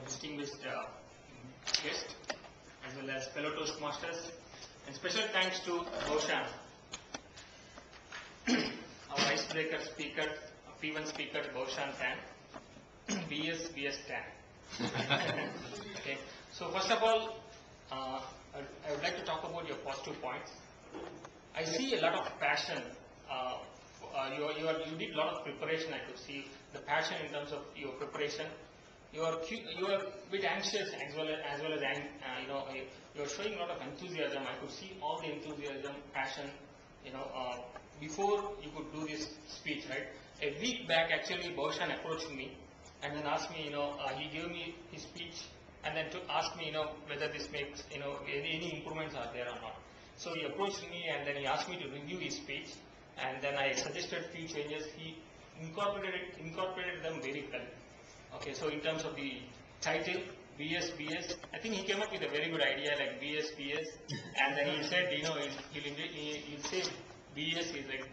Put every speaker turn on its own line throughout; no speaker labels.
distinguished guests, as well as fellow Toastmasters. And special thanks to Bhushan, our icebreaker speaker, P1 speaker, Bhushan Tan, BS Tan. Okay. So first of all, I would like to talk about your positive points. I see a lot of passion. You did a lot of preparation. I could see the passion in terms of your preparation. You are a bit anxious as well as you are showing a lot of enthusiasm. I could see all the enthusiasm, passion. Before you could do this speech, right? A week back, actually, Bhushan approached me and then asked me, he gave me his speech and then asked me, whether this makes, any improvements are there or not. So he approached me and then he asked me to review his speech, and then I suggested few changes. He incorporated them very well. Okay, so in terms of the title, BS, I think he came up with a very good idea like BS, and then he said, he'll say BS is like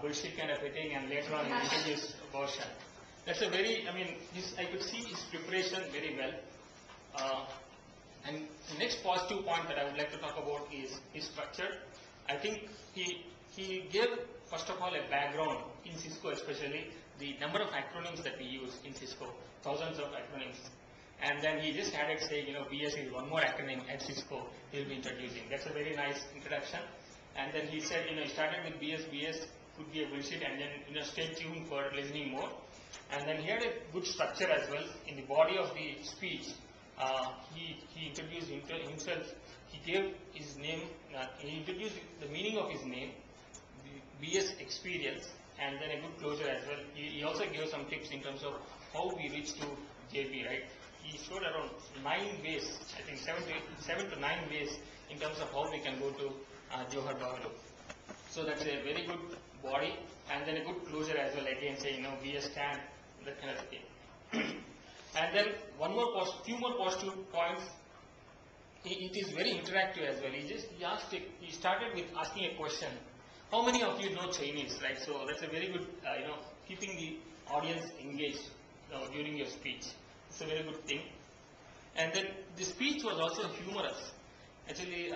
bullshit kind of a thing, and later on he'll introduce Bhushan. That's a very, I could see his preparation very well. And the next positive point that I would like to talk about is his structure. I think he gave, first of all, a background in Cisco, especially the number of acronyms that we use in Cisco, thousands of acronyms. And then he just added saying, BS is one more acronym at Cisco he'll be introducing. That's a very nice introduction. And then he said, he started with BS could be a bullshit, and then, stay tuned for listening more. And then he had a good structure as well. In the body of the speech, he introduced himself. He gave his name, he introduced the meaning of his name, the BS experience, and then a good closure as well. He also gave some tips in terms of how we reach to JP, right? He showed around 9 ways, I think 7 to 9 ways in terms of how we can go to Johor Bahru. So that's a very good body, and then a good closure as well, again saying, BS stand, that kind of thing. And then few more positive points. It is very interactive as well. He started with asking a question. How many of you know Chinese, right? So that's a very good, keeping the audience engaged during your speech. It's a very good thing. And then the speech was also humorous. Actually,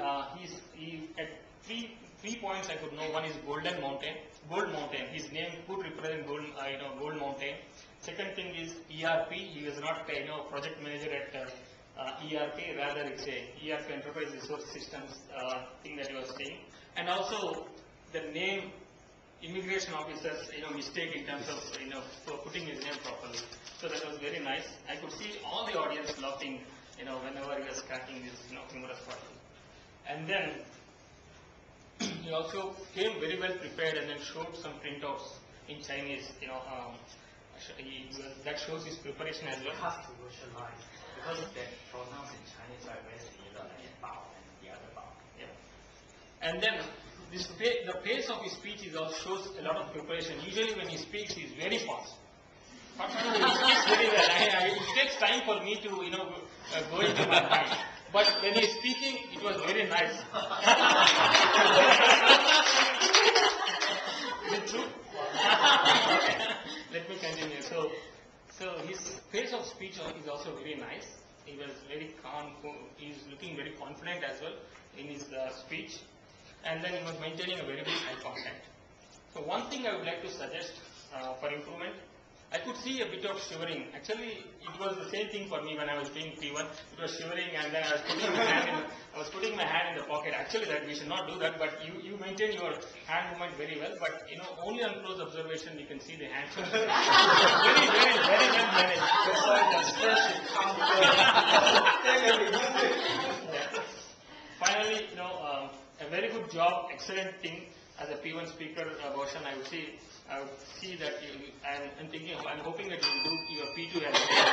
he had three points I could know. One is Gold Mountain. His name could represent Gold Mountain. Second thing is ERP. He was not project manager at ERP, rather it's a ERP Enterprise Resource Systems thing that he was saying. And also the name immigration officers, mistake in terms of for putting his name properly. So that was very nice. I could see all the audience laughing, whenever he was cracking this humorous part. And then he also came very well prepared and then showed some printouts in Chinese. That shows his preparation as well.
Because the pronouns in Chinese are very similar, like bao and the other bao.
Yeah. And then the pace of his speech also shows a lot of preparation. Usually when he speaks, he is very fast. But he speaks very well. It takes time for me to go into my mind. But when he is speaking, it was very nice. Is it true? Let me continue. So his pace of speech is also very nice. He was very calm. He is looking very confident as well in his speech. And then he was maintaining a very good eye contact. So one thing I would like to suggest for improvement, I could see a bit of shivering. Actually, it was the same thing for me when I was doing P1. It was shivering, and then I was putting my hand in the pocket. Actually, that we should not do that, but you maintain your hand movement very well. But only on close observation you can see the hand. Very, very, very well managed. That's why the stress should come. Finally, a very good job, excellent thing as a P1 speaker, Bhushan. I would see that I'm hoping that you will do your P2 as well.